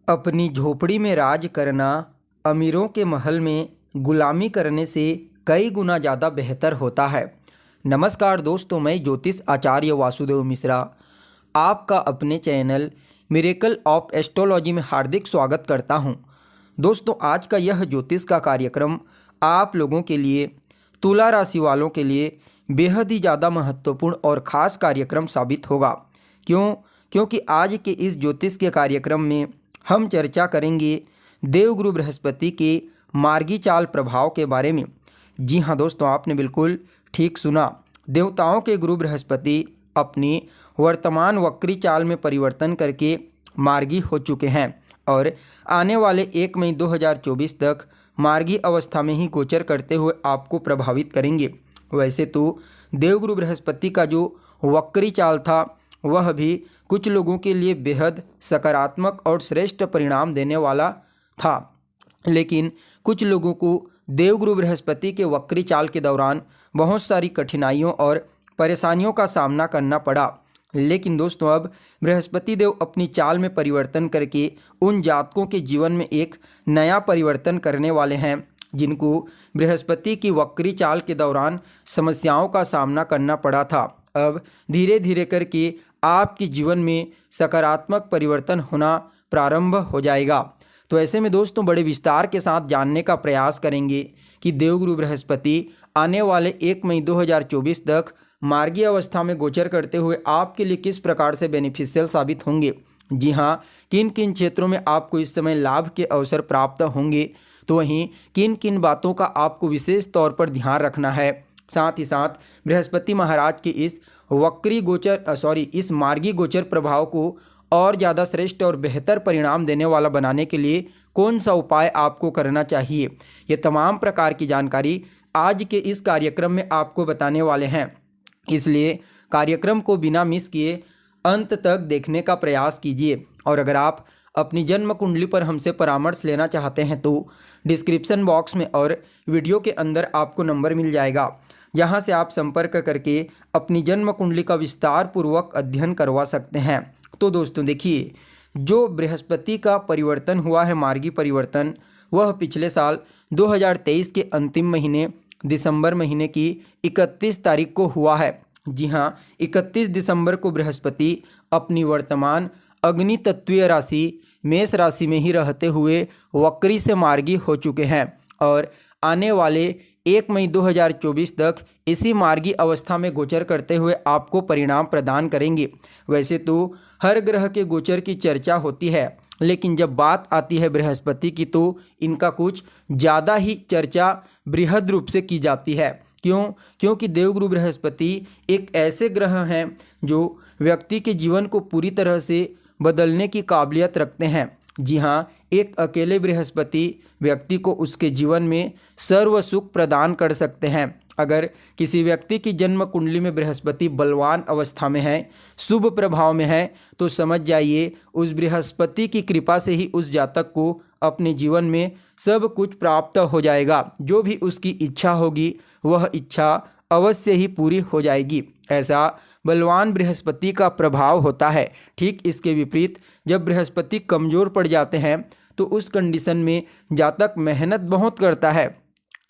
अपनी झोपड़ी में राज करना अमीरों के महल में गुलामी करने से कई गुना ज़्यादा बेहतर होता है। नमस्कार दोस्तों, मैं ज्योतिष आचार्य वासुदेव मिश्रा आपका अपने चैनल मिरेकल ऑफ एस्ट्रोलॉजी में हार्दिक स्वागत करता हूं। दोस्तों, आज का यह ज्योतिष का कार्यक्रम आप लोगों के लिए, तुला राशि वालों के लिए बेहद ही ज़्यादा महत्वपूर्ण और ख़ास कार्यक्रम साबित होगा। क्योंकि आज के इस ज्योतिष के कार्यक्रम में हम चर्चा करेंगे देवगुरु बृहस्पति के मार्गी चाल प्रभाव के बारे में। जी हाँ दोस्तों, आपने बिल्कुल ठीक सुना। देवताओं के गुरु बृहस्पति अपनी वर्तमान वक्री चाल में परिवर्तन करके मार्गी हो चुके हैं और आने वाले 1 मई 2024 तक मार्गी अवस्था में ही गोचर करते हुए आपको प्रभावित करेंगे। वैसे तो देवगुरु बृहस्पति का जो वक्री चाल था वह भी कुछ लोगों के लिए बेहद सकारात्मक और श्रेष्ठ परिणाम देने वाला था, लेकिन कुछ लोगों को देवगुरु बृहस्पति के वक्री चाल के दौरान बहुत सारी कठिनाइयों और परेशानियों का सामना करना पड़ा। लेकिन दोस्तों, अब बृहस्पति देव अपनी चाल में परिवर्तन करके उन जातकों के जीवन में एक नया परिवर्तन करने वाले हैं जिनको बृहस्पति की वक्री चाल के दौरान समस्याओं का सामना करना पड़ा था। अब धीरे धीरे करके आपके जीवन में सकारात्मक परिवर्तन होना प्रारंभ हो जाएगा। तो ऐसे में दोस्तों, बड़े विस्तार के साथ जानने का प्रयास करेंगे कि देवगुरु बृहस्पति आने वाले 1 मई 2024 तक मार्गी अवस्था में गोचर करते हुए आपके लिए किस प्रकार से बेनिफिशियल साबित होंगे। जी हाँ, किन किन क्षेत्रों में आपको इस समय लाभ के अवसर प्राप्त होंगे, तो वहीं किन किन बातों का आपको विशेष तौर पर ध्यान रखना है। साथ ही साथ बृहस्पति महाराज के इस मार्गी गोचर प्रभाव को और ज़्यादा श्रेष्ठ और बेहतर परिणाम देने वाला बनाने के लिए कौन सा उपाय आपको करना चाहिए, ये तमाम प्रकार की जानकारी आज के इस कार्यक्रम में आपको बताने वाले हैं। इसलिए कार्यक्रम को बिना मिस किए अंत तक देखने का प्रयास कीजिए। और अगर आप अपनी जन्म कुंडली पर हमसे परामर्श लेना चाहते हैं तो डिस्क्रिप्शन बॉक्स में और वीडियो के अंदर आपको नंबर मिल जाएगा, जहां से आप संपर्क करके अपनी जन्म कुंडली का विस्तार पूर्वक अध्ययन करवा सकते हैं। तो दोस्तों देखिए, जो बृहस्पति का परिवर्तन हुआ है, मार्गी परिवर्तन, वह पिछले साल 2023 के अंतिम महीने दिसंबर महीने की 31 तारीख को हुआ है। जी हाँ, 31 दिसंबर को बृहस्पति अपनी वर्तमान अग्नि तत्वीय राशि मेष राशि में ही रहते हुए वक्री से मार्गी हो चुके हैं और आने वाले 1 मई 2024 तक इसी मार्गी अवस्था में गोचर करते हुए आपको परिणाम प्रदान करेंगे। वैसे तो हर ग्रह के गोचर की चर्चा होती है, लेकिन जब बात आती है बृहस्पति की तो इनका कुछ ज़्यादा ही चर्चा बृहद रूप से की जाती है। क्योंकि देवगुरु बृहस्पति एक ऐसे ग्रह हैं जो व्यक्ति के जीवन को पूरी तरह से बदलने की काबिलियत रखते हैं। जी हाँ, एक अकेले बृहस्पति व्यक्ति को उसके जीवन में सर्व सुख प्रदान कर सकते हैं। अगर किसी व्यक्ति की जन्म कुंडली में बृहस्पति बलवान अवस्था में है, शुभ प्रभाव में है, तो समझ जाइए उस बृहस्पति की कृपा से ही उस जातक को अपने जीवन में सब कुछ प्राप्त हो जाएगा। जो भी उसकी इच्छा होगी वह इच्छा अवश्य ही पूरी हो जाएगी। ऐसा बलवान बृहस्पति का प्रभाव होता है। ठीक इसके विपरीत जब बृहस्पति कमज़ोर पड़ जाते हैं तो उस कंडीशन में जातक मेहनत बहुत करता है,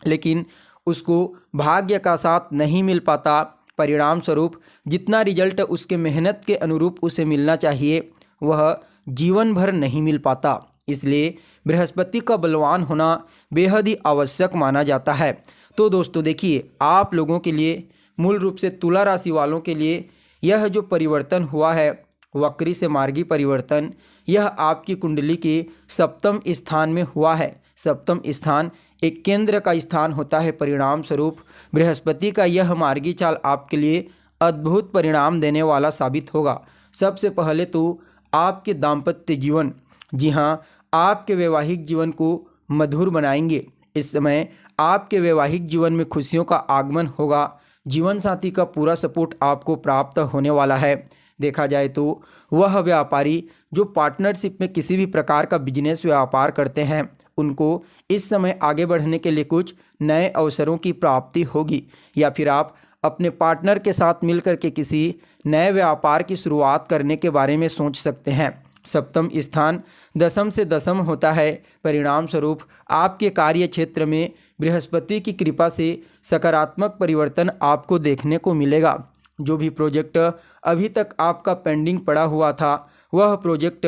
लेकिन उसको भाग्य का साथ नहीं मिल पाता। परिणाम स्वरूप जितना रिजल्ट उसके मेहनत के अनुरूप उसे मिलना चाहिए वह जीवन भर नहीं मिल पाता। इसलिए बृहस्पति का बलवान होना बेहद ही आवश्यक माना जाता है। तो दोस्तों देखिए, आप लोगों के लिए, मूल रूप से तुला राशि वालों के लिए यह जो परिवर्तन हुआ है, वक्री से मार्गी परिवर्तन, यह आपकी कुंडली के सप्तम स्थान में हुआ है। सप्तम स्थान एक केंद्र का स्थान होता है। परिणाम स्वरूप बृहस्पति का यह मार्गी चाल आपके लिए अद्भुत परिणाम देने वाला साबित होगा। सबसे पहले तो आपके दाम्पत्य जीवन, जी हाँ, आपके वैवाहिक जीवन को मधुर बनाएंगे। इस समय आपके वैवाहिक जीवन में खुशियों का आगमन होगा। जीवन साथी का पूरा सपोर्ट आपको प्राप्त होने वाला है। देखा जाए तो वह व्यापारी जो पार्टनरशिप में किसी भी प्रकार का बिजनेस व्यापार करते हैं, उनको इस समय आगे बढ़ने के लिए कुछ नए अवसरों की प्राप्ति होगी, या फिर आप अपने पार्टनर के साथ मिलकर के किसी नए व्यापार की शुरुआत करने के बारे में सोच सकते हैं। सप्तम स्थान दशम से दशम होता है। परिणाम स्वरूप आपके कार्य क्षेत्र में बृहस्पति की कृपा से सकारात्मक परिवर्तन आपको देखने को मिलेगा। जो भी प्रोजेक्ट अभी तक आपका पेंडिंग पड़ा हुआ था वह प्रोजेक्ट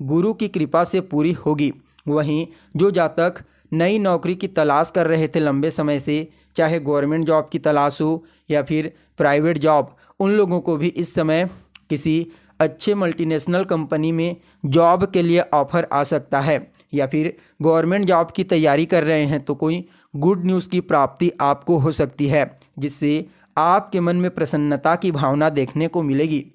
गुरु की कृपा से पूरी होगी। वहीं जो जातक नई नौकरी की तलाश कर रहे थे लंबे समय से, चाहे गवर्नमेंट जॉब की तलाश हो या फिर प्राइवेट जॉब, उन लोगों को भी इस समय किसी अच्छे मल्टीनेशनल कंपनी में जॉब के लिए ऑफर आ सकता है। या फिर गवर्नमेंट जॉब की तैयारी कर रहे हैं तो कोई गुड न्यूज़ की प्राप्ति आपको हो सकती है, जिससे आपके मन में प्रसन्नता की भावना देखने को मिलेगी।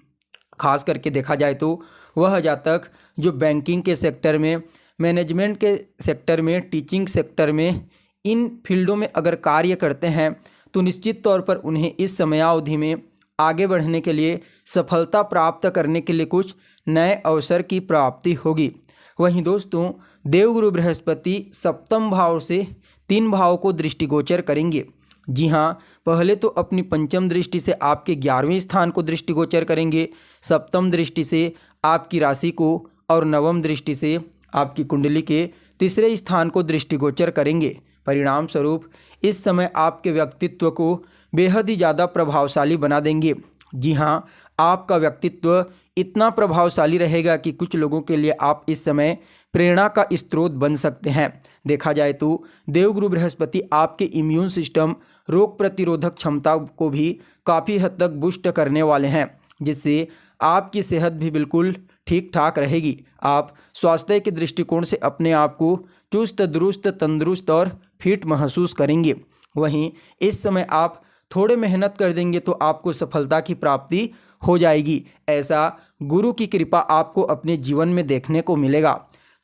खास करके देखा जाए तो वह जातक जो बैंकिंग के सेक्टर में, मैनेजमेंट के सेक्टर में, टीचिंग सेक्टर में, इन फील्डों में अगर कार्य करते हैं तो निश्चित तौर पर उन्हें इस समयावधि में आगे बढ़ने के लिए, सफलता प्राप्त करने के लिए कुछ नए अवसर की प्राप्ति होगी। वहीं दोस्तों, देवगुरु बृहस्पति सप्तम भाव से 3 भाव को दृष्टिगोचर करेंगे। जी हाँ, पहले तो अपनी पंचम दृष्टि से आपके 11वें स्थान को दृष्टिगोचर करेंगे, सप्तम दृष्टि से आपकी राशि को और नवम दृष्टि से आपकी कुंडली के 3रे स्थान को दृष्टिगोचर करेंगे। परिणाम स्वरूप इस समय आपके व्यक्तित्व को बेहद ही ज़्यादा प्रभावशाली बना देंगे। जी हाँ, आपका व्यक्तित्व इतना प्रभावशाली रहेगा कि कुछ लोगों के लिए आप इस समय प्रेरणा का स्रोत बन सकते हैं। देखा जाए तो देवगुरु बृहस्पति आपके इम्यून सिस्टम, रोग प्रतिरोधक क्षमता को भी काफ़ी हद तक बूस्ट करने वाले हैं, जिससे आपकी सेहत भी बिल्कुल ठीक ठाक रहेगी। आप स्वास्थ्य के दृष्टिकोण से अपने आप को चुस्त दुरुस्त, तंदुरुस्त और फिट महसूस करेंगे। वहीं इस समय आप थोड़े मेहनत कर देंगे तो आपको सफलता की प्राप्ति हो जाएगी। ऐसा गुरु की कृपा आपको अपने जीवन में देखने को मिलेगा।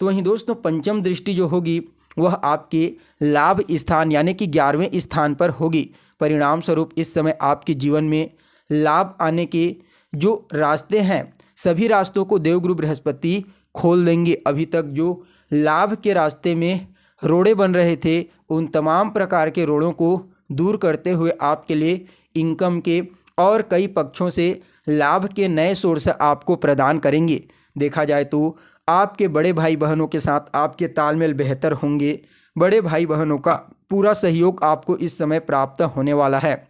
तो वहीं दोस्तों, पंचम दृष्टि जो होगी वह आपके लाभ स्थान यानी कि 11वें स्थान पर होगी। परिणाम स्वरूप इस समय आपके जीवन में लाभ आने के जो रास्ते हैं, सभी रास्तों को देवगुरु बृहस्पति खोल देंगे। अभी तक जो लाभ के रास्ते में रोड़े बन रहे थे, उन तमाम प्रकार के रोड़ों को दूर करते हुए आपके लिए इनकम के और कई पक्षों से लाभ के नए सोर्स आपको प्रदान करेंगे। देखा जाए तो आपके बड़े भाई बहनों के साथ आपके तालमेल बेहतर होंगे। बड़े भाई बहनों का पूरा सहयोग आपको इस समय प्राप्त होने वाला है।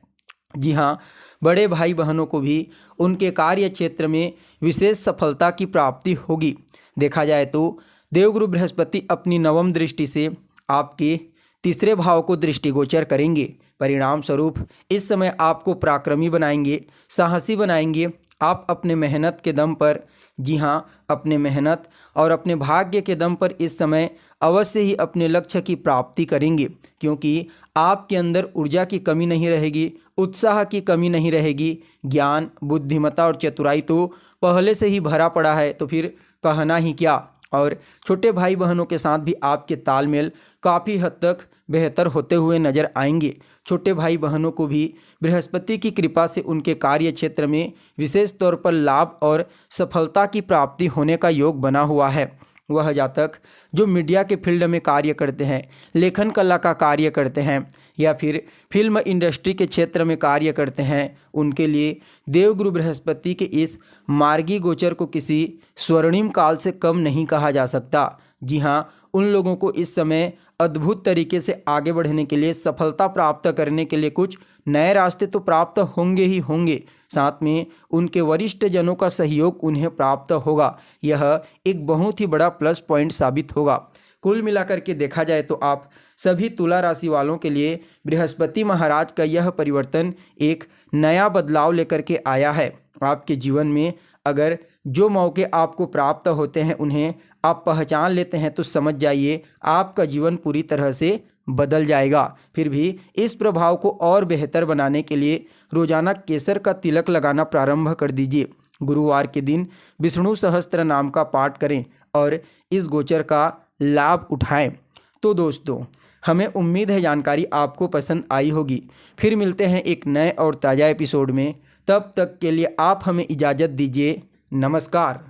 जी हाँ, बड़े भाई बहनों को भी उनके कार्य क्षेत्र में विशेष सफलता की प्राप्ति होगी। देखा जाए तो देवगुरु बृहस्पति अपनी नवम दृष्टि से आपके 3रे भाव को दृष्टिगोचर करेंगे। परिणाम स्वरूप इस समय आपको पराक्रमी बनाएंगे, साहसी बनाएंगे। आप अपने मेहनत के दम पर, जी हाँ, अपने मेहनत और अपने भाग्य के दम पर इस समय अवश्य ही अपने लक्ष्य की प्राप्ति करेंगे, क्योंकि आपके अंदर ऊर्जा की कमी नहीं रहेगी, उत्साह की कमी नहीं रहेगी। ज्ञान, बुद्धिमत्ता और चतुराई तो पहले से ही भरा पड़ा है, तो फिर कहना ही क्या। और छोटे भाई बहनों के साथ भी आपके तालमेल काफ़ी हद तक बेहतर होते हुए नजर आएंगे। छोटे भाई बहनों को भी बृहस्पति की कृपा से उनके कार्य क्षेत्र में विशेष तौर पर लाभ और सफलता की प्राप्ति होने का योग बना हुआ है। वह जातक जो मीडिया के फील्ड में कार्य करते हैं, लेखन कला का कार्य करते हैं या फिर फिल्म इंडस्ट्री के क्षेत्र में कार्य करते हैं, उनके लिए देवगुरु बृहस्पति के इस मार्गी गोचर को किसी स्वर्णिम काल से कम नहीं कहा जा सकता। जी हाँ, उन लोगों को इस समय अद्भुत तरीके से आगे बढ़ने के लिए, सफलता प्राप्त करने के लिए कुछ नए रास्ते तो प्राप्त होंगे ही होंगे, साथ में उनके वरिष्ठ जनों का सहयोग उन्हें प्राप्त होगा। यह एक बहुत ही बड़ा प्लस पॉइंट साबित होगा। कुल मिलाकर के देखा जाए तो आप सभी तुला राशि वालों के लिए बृहस्पति महाराज का यह परिवर्तन एक नया बदलाव लेकर के आया है। आपके जीवन में अगर जो मौके आपको प्राप्त होते हैं उन्हें आप पहचान लेते हैं तो समझ जाइए आपका जीवन पूरी तरह से बदल जाएगा। फिर भी इस प्रभाव को और बेहतर बनाने के लिए रोजाना केसर का तिलक लगाना प्रारंभ कर दीजिए। गुरुवार के दिन विष्णु सहस्त्र नाम का पाठ करें और इस गोचर का लाभ उठाएं। तो दोस्तों, हमें उम्मीद है जानकारी आपको पसंद आई होगी। फिर मिलते हैं एक नए और ताज़ा एपिसोड में। तब तक के लिए आप हमें इजाज़त दीजिए। नमस्कार।